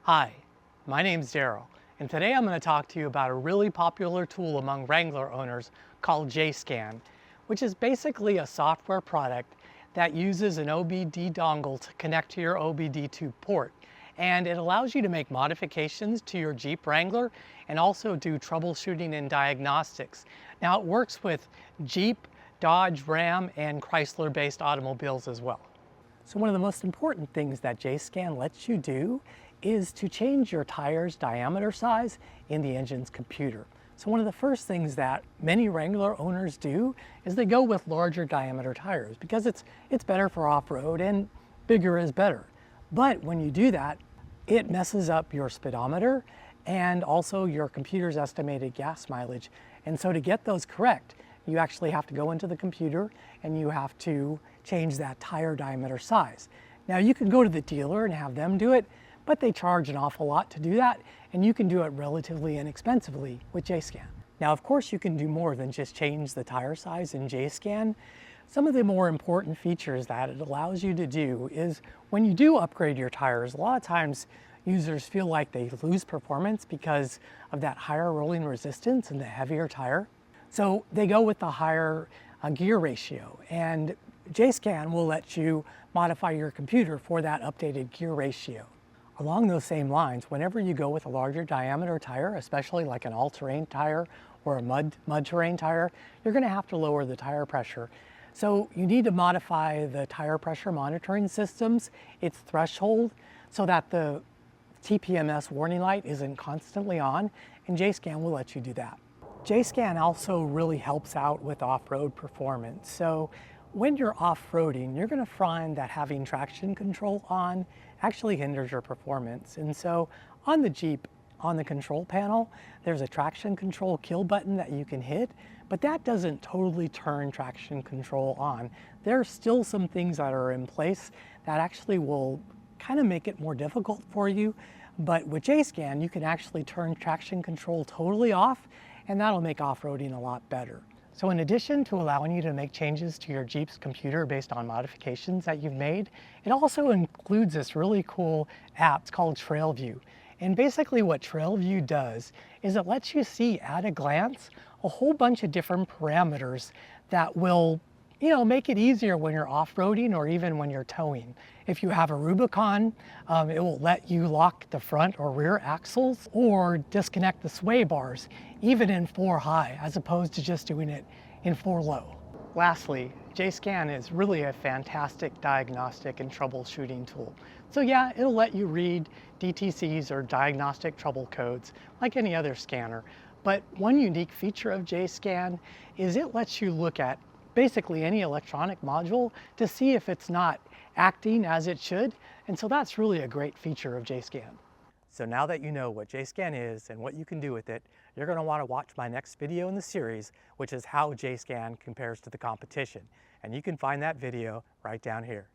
Hi, my name's Daryl, and today I'm going to talk to you about a really popular tool among Wrangler owners called JSCAN, which is basically a software product that uses an OBD dongle to connect to your OBD2 port. And it allows you to make modifications to your Jeep Wrangler and also do troubleshooting and diagnostics. Now it works with Jeep, Dodge, Ram, and Chrysler-based automobiles as well. So one of the most important things that JSCAN lets you do is to change your tire's diameter size in the engine's computer. So one of the first things that many Wrangler owners do is they go with larger diameter tires because it's better for off-road and bigger is better. But when you do that, it messes up your speedometer and also your computer's estimated gas mileage. And so to get those correct, you actually have to go into the computer and you have to change that tire diameter size. Now you can go to the dealer and have them do it, but they charge an awful lot to do that, and you can do it relatively inexpensively with JSCAN. Now of course you can do more than just change the tire size in JSCAN. Some of the more important features that it allows you to do is when you do upgrade your tires, a lot of times users feel like they lose performance because of that higher rolling resistance and the heavier tire. So they go with the higher gear ratio, and JSCAN will let you modify your computer for that updated gear ratio. Along those same lines, whenever you go with a larger diameter tire, especially like an all-terrain tire or a mud terrain tire, you're going to have to lower the tire pressure. So you need to modify the tire pressure monitoring systems, its threshold, so that the TPMS warning light isn't constantly on, and JSCAN will let you do that. JSCAN also really helps out with off-road performance. So when you're off-roading, you're going to find that having traction control on actually hinders your performance. And so on the Jeep, on the control panel, there's a traction control kill button that you can hit, but that doesn't totally turn traction control on. There are still some things that are in place that actually will kind of make it more difficult for you. But with JSCAN, you can actually turn traction control totally off, and that'll make off-roading a lot better. So in addition to allowing you to make changes to your Jeep's computer based on modifications that you've made, it also includes this really cool app. It's called TrailView. And basically what TrailView does is it lets you see at a glance a whole bunch of different parameters that will make it easier when you're off-roading or even when you're towing. If you have a Rubicon, it will let you lock the front or rear axles or disconnect the sway bars, even in 4 high, as opposed to just doing it in 4 low. Lastly, JSCAN is really a fantastic diagnostic and troubleshooting tool. So yeah, it'll let you read DTCs or diagnostic trouble codes like any other scanner. But one unique feature of JSCAN is it lets you look at basically any electronic module to see if it's not acting as it should. And so that's really a great feature of JSCAN. So now that you know what JSCAN is and what you can do with it, you're going to want to watch my next video in the series, which is how JSCAN compares to the competition. And you can find that video right down here.